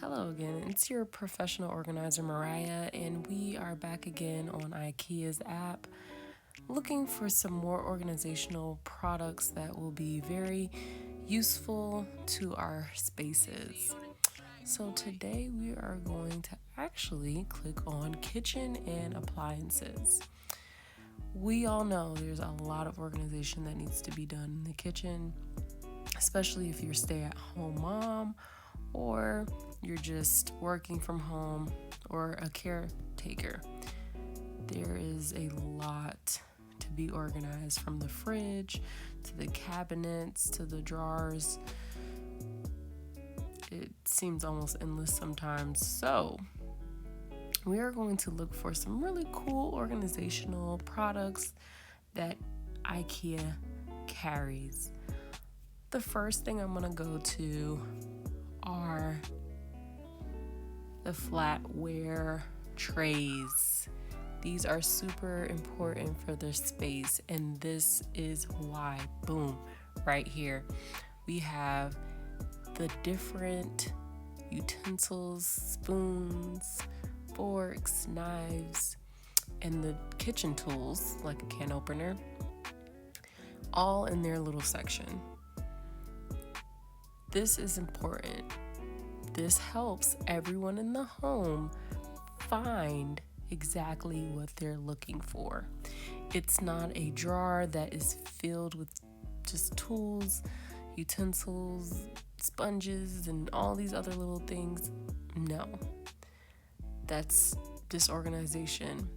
Hello again, it's your professional organizer Mariah, and we are back again on IKEA's app looking for some more organizational products that will be very useful to our spaces. So, today we are going to actually click on kitchen and appliances. We all know there's a lot of organization that needs to be done in the kitchen, especially if you're a stay-at-home mom or you're just working from home or a caretaker. There is a lot to be organized, from the fridge to the cabinets to the drawers. It seems almost endless sometimes. So we are going to look for some really cool organizational products that IKEA carries. The first thing I'm going to go to are the flatware trays. These are super important for their space, and this is why. Boom, right here. We have the different utensils, spoons, forks, knives, and the kitchen tools, like a can opener, all in their little section. This is important. This helps everyone in the home find exactly what they're looking for. It's not a drawer that is filled with just tools, utensils, sponges, and all these other little things. No, that's disorganization.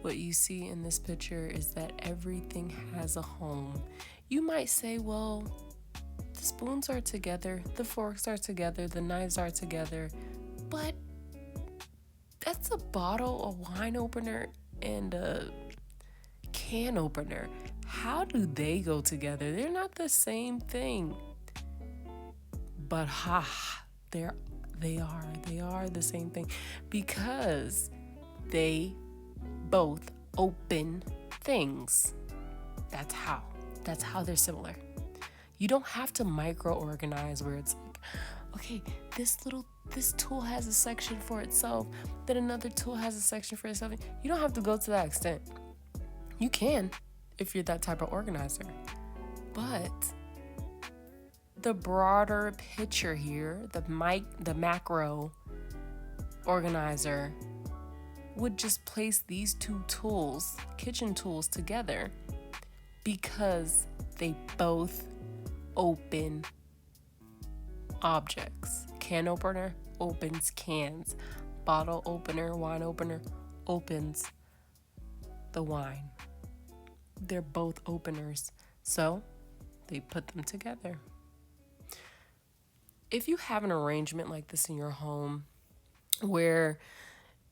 What you see in this picture is that everything has a home. You might say, well, the spoons are together, the forks are together, the knives are together, but that's a bottle, a wine opener, and a can opener. How do they go together? They're not the same thing. But they are the same thing, because they both open things. That's how they're similar. You don't have to micro organize where it's like, okay, this tool has a section for itself, then another tool has a section for itself. You don't have to go to that extent. You can if you're that type of organizer. But the broader picture here, the macro organizer, would just place these two tools, kitchen tools, together because they both open objects. Can opener opens cans. Bottle opener, wine opener opens the wine. They're both openers, so they put them together. If you have an arrangement like this in your home where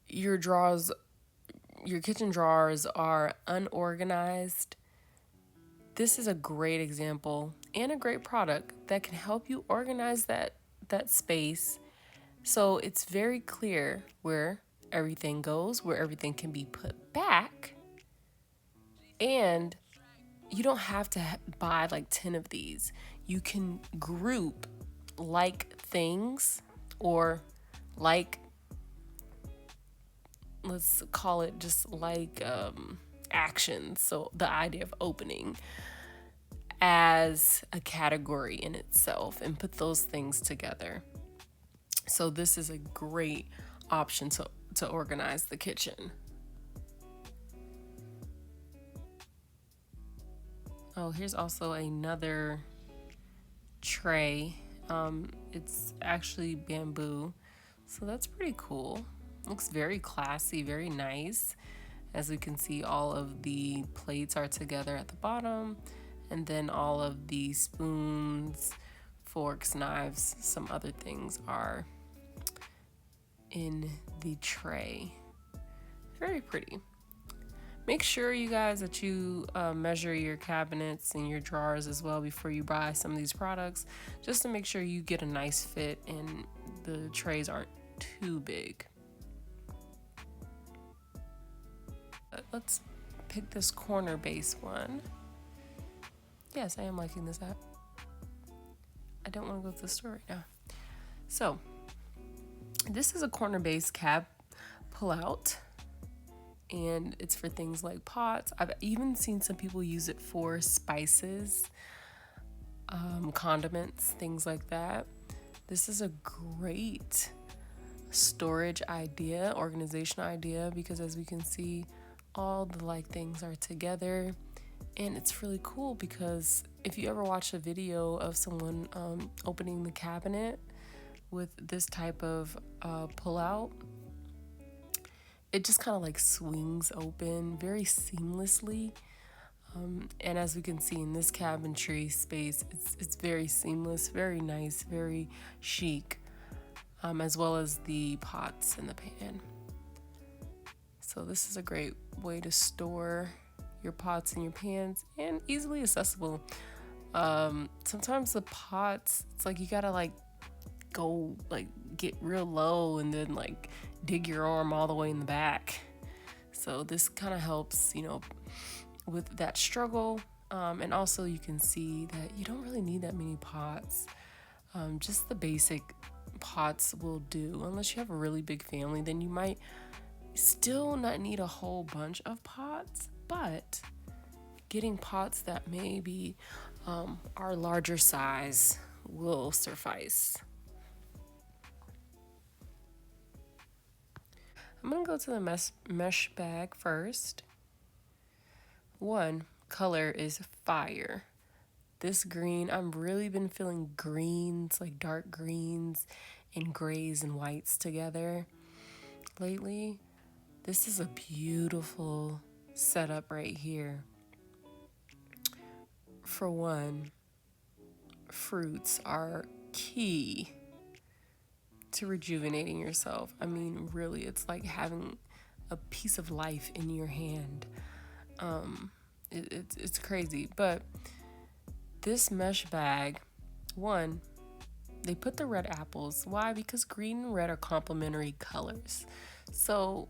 your kitchen drawers are unorganized, this is a great example and a great product that can help you organize that space, so it's very clear where everything goes, where everything can be put back, and you don't have to buy like 10 of these. You can group like things, or like, let's call it just like actions. So the idea of opening as a category in itself, and put those things together. So this is a great option to organize the kitchen. Oh, here's also another tray. It's actually bamboo, so that's pretty cool. Looks very classy, very nice. As we can see, all of the plates are together at the bottom, and then all of the spoons, forks, knives, some other things are in the tray. Very pretty. Make sure, you guys, that you measure your cabinets and your drawers as well before you buy some of these products, just to make sure you get a nice fit and the trays aren't too big. Let's pick this corner base one. Yes, I am liking this app. I don't want to go to the store right now. So This is a corner base cap pull out, and it's for things like pots. I've even seen some people use it for spices, condiments, things like that. This is a great storage idea, organization idea, because as we can see, all the like things are together. And it's really cool because if you ever watch a video of someone opening the cabinet with this type of pull out, it just kind of like swings open very seamlessly. And as we can see in this cabinetry space, it's very seamless, very nice, very chic, as well as the pots in the pan. So this is a great way to store your pots and your pans, and easily accessible. Sometimes the pots, it's like you gotta like go like get real low and then like dig your arm all the way in the back. So this kind of helps, with that struggle. And also you can see that you don't really need that many pots. Just the basic pots will do. Unless you have a really big family, then you might still not need a whole bunch of pots, but getting pots that maybe are larger size will suffice. I'm gonna go to the mesh bag first. One, color is fire. This green, I've really been feeling greens, like dark greens and grays and whites together lately. This is a beautiful setup right here. For one, fruits are key to rejuvenating yourself. I mean, really, it's like having a piece of life in your hand. It's crazy. But this mesh bag, one, they put the red apples. Why? Because green and red are complementary colors. So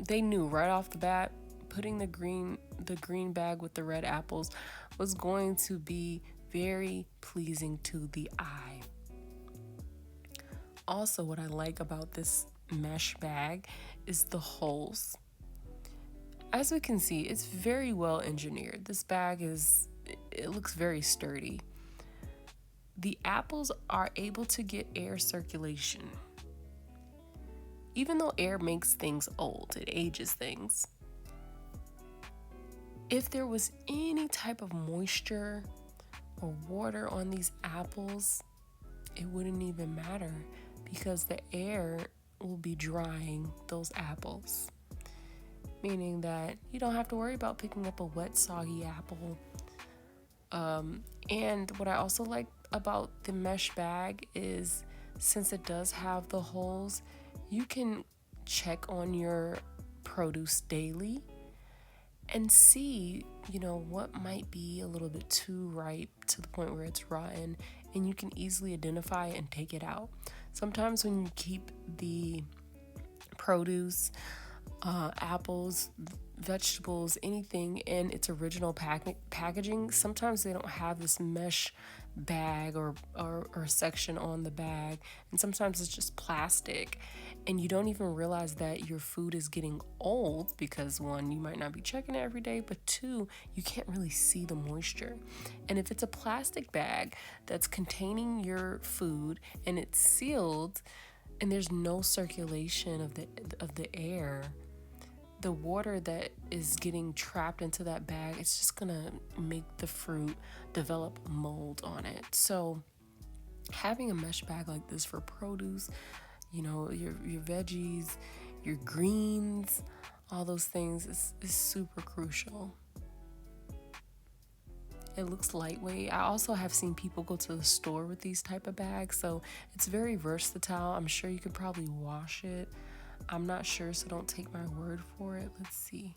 they knew right off the bat, putting the green bag with the red apples was going to be very pleasing to the eye. Also, what I like about this mesh bag is the holes. As we can see, it's very well engineered. This bag it looks very sturdy. The apples are able to get air circulation. Even though air makes things old, it ages things. If there was any type of moisture or water on these apples, it wouldn't even matter because the air will be drying those apples. Meaning that you don't have to worry about picking up a wet, soggy apple. And what I also like about the mesh bag is since it does have the holes, you can check on your produce daily and see, what might be a little bit too ripe to the point where it's rotten, and you can easily identify it and take it out. Sometimes when you keep the produce, apples, vegetables, anything in its original packaging, sometimes they don't have this mesh bag or section on the bag, and sometimes it's just plastic, and you don't even realize that your food is getting old because one, you might not be checking it every day, but two, you can't really see the moisture. And if it's a plastic bag that's containing your food and it's sealed and there's no circulation of the air, the water that is getting trapped into that bag, it's just gonna make the fruit develop mold on it. So having a mesh bag like this for produce, your veggies, your greens, all those things is super crucial. It looks lightweight. I also have seen people go to the store with these type of bags, so it's very versatile. I'm sure you could probably wash it. I'm not sure, so don't take my word for it. Let's see.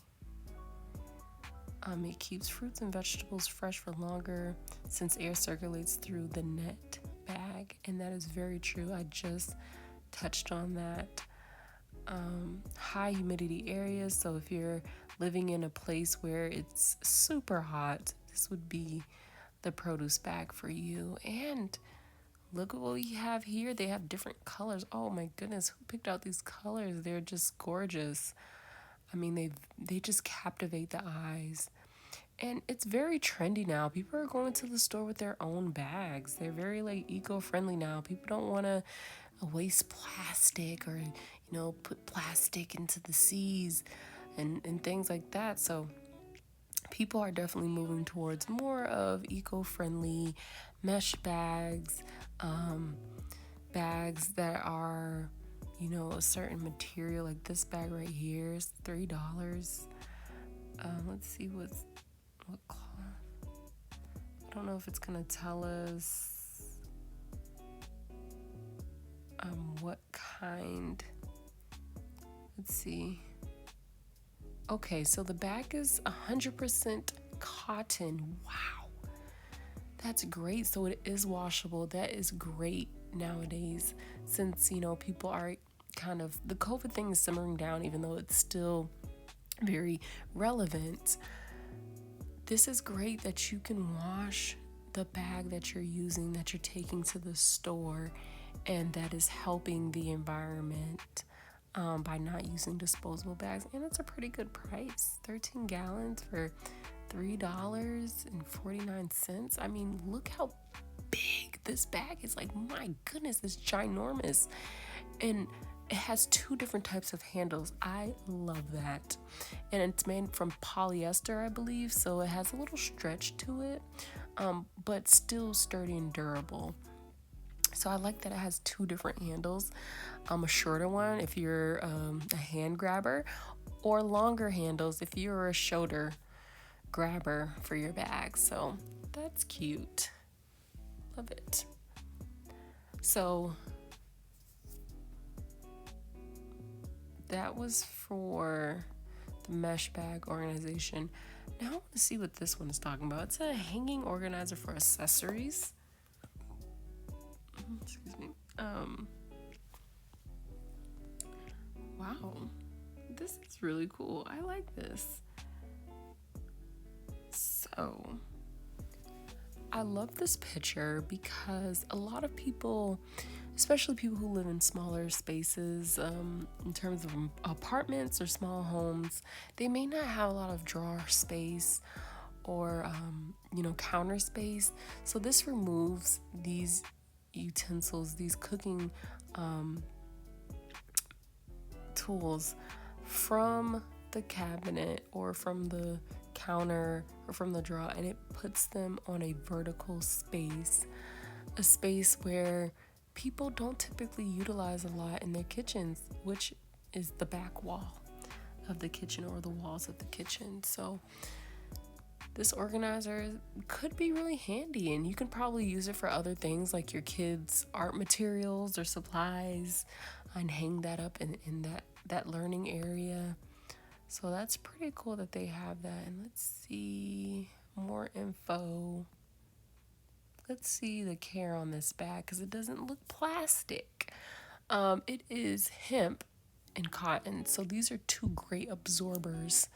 It keeps fruits and vegetables fresh for longer since air circulates through the net bag, and that is very true. I just touched on that. High humidity areas, so if you're living in a place where it's super hot, this would be the produce bag for you. And Look at what we have here. They have different colors. Oh my goodness, who picked out these colors? They're just gorgeous. I mean, they just captivate the eyes. And it's very trendy now. People are going to the store with their own bags. They're very like eco-friendly now. People don't want to waste plastic or, put plastic into the seas and things like that. So people are definitely moving towards more of eco-friendly mesh bags, bags that are, a certain material. Like this bag right here is $3. Let's see what cloth. I don't know if it's gonna tell us what kind. Let's see. Okay, so the bag is 100% cotton. Wow, that's great. So it is washable. That is great nowadays, since people are the COVID thing is simmering down, even though it's still very relevant. This is great that you can wash the bag that you're using, that you're taking to the store, and that is helping the environment by not using disposable bags. And it's a pretty good price. 13 gallons for $3.49. I mean, look how big this bag is. Like, my goodness, it's ginormous. And it has 2 different types of handles. I love that. And it's made from polyester, I believe, so it has a little stretch to it, but still sturdy and durable. So I like that it has 2 different handles. A shorter one if you're a hand grabber, or longer handles if you're a shoulder grabber for your bag. So that's cute. Love it. So that was for the mesh bag organization. Now I want to see what this one is talking about. It's a hanging organizer for accessories. Excuse me. Wow, this is really cool. I like this. So I love this picture because a lot of people, especially people who live in smaller spaces, in terms of apartments or small homes, they may not have a lot of drawer space or counter space. So this removes these utensils, these cooking tools from the cabinet or from the counter or from the drawer, and it puts them on a vertical space, a space where people don't typically utilize a lot in their kitchens, which is the back wall of the kitchen or the walls of the kitchen. So this organizer could be really handy, and you can probably use it for other things like your kids' art materials or supplies, and hang that up in that learning area. So that's pretty cool that they have that. And let's see more info. Let's see the care on this bag because it doesn't look plastic. It is hemp and cotton. So these are 2 great absorbers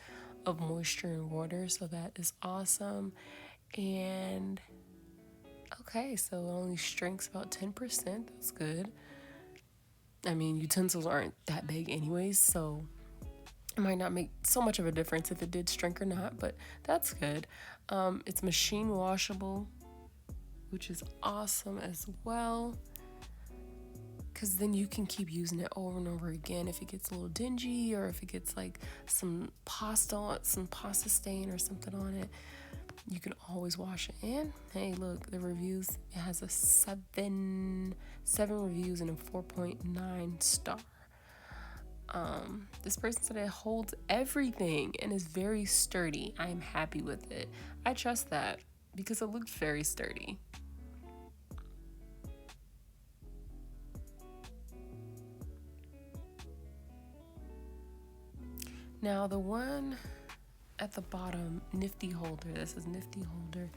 of moisture and water. So that is awesome. And okay, so it only shrinks about 10%. That's good. I mean, utensils aren't that big anyways, so it might not make so much of a difference if it did shrink or not, but that's good. It's machine washable, which is awesome as well, because then you can keep using it over and over again. If it gets a little dingy or if it gets like some pasta stain or something on it, you can always wash it. And hey, look, the reviews, it has a 7 reviews and a 4.9 star. This person said it holds everything and is very sturdy. I am happy with it. I trust that because it looked very sturdy. Now the one at the bottom, Nifty Holder, this is Nifty Holder,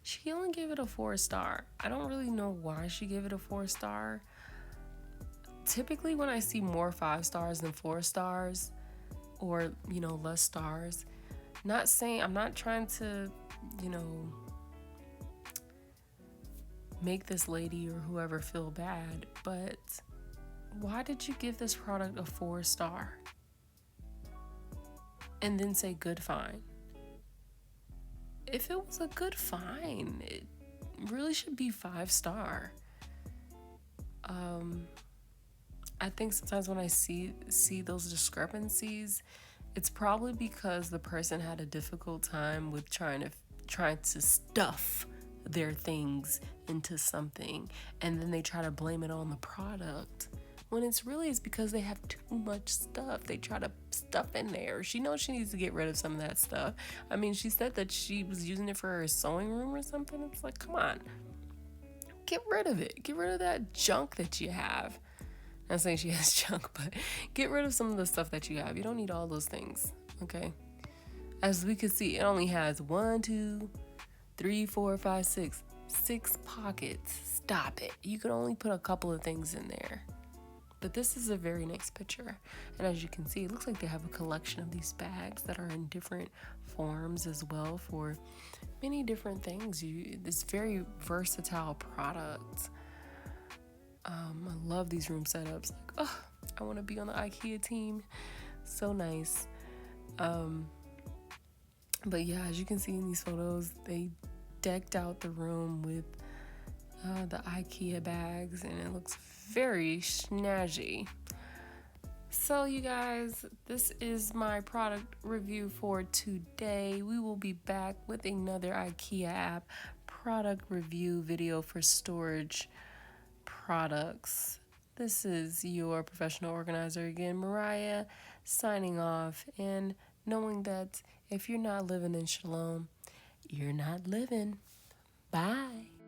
she only gave it a 4 star. I don't really know why she gave it a 4 star. Typically when I see more 5 stars than 4 stars, or less stars, I'm not trying to make this lady or whoever feel bad, but why did you give this product a 4-star and then say good fine? If it was a good fine, it really should be 5-star. I think sometimes when I see those discrepancies, it's probably because the person had a difficult time with trying to stuff their things into something, and then they try to blame it on the product when it's because they have too much stuff they try to stuff in there. She knows she needs to get rid of some of that stuff. I mean, she said that she was using it for her sewing room or something. It's like, come on, get rid of it. Get rid of that junk that you have. Not saying she has junk, but get rid of some of the stuff that you have. You don't need all those things, okay? As we can see, it only has 1, 2, 3, 4, 5, 6. 6 pockets. Stop it. You can only put a couple of things in there. But this is a very nice picture. And as you can see, it looks like they have a collection of these bags that are in different forms as well for many different things. This very versatile product. I love these room setups. Like, oh, I want to be on the IKEA team. So nice. But yeah, as you can see in these photos, they decked out the room with the IKEA bags, and it looks very snazzy. So you guys, this is my product review for today. We will be back with another IKEA app product review video for storage products. This is your professional organizer again, Mariah, signing off, and knowing that if you're not living in Shalom, you're not living. Bye.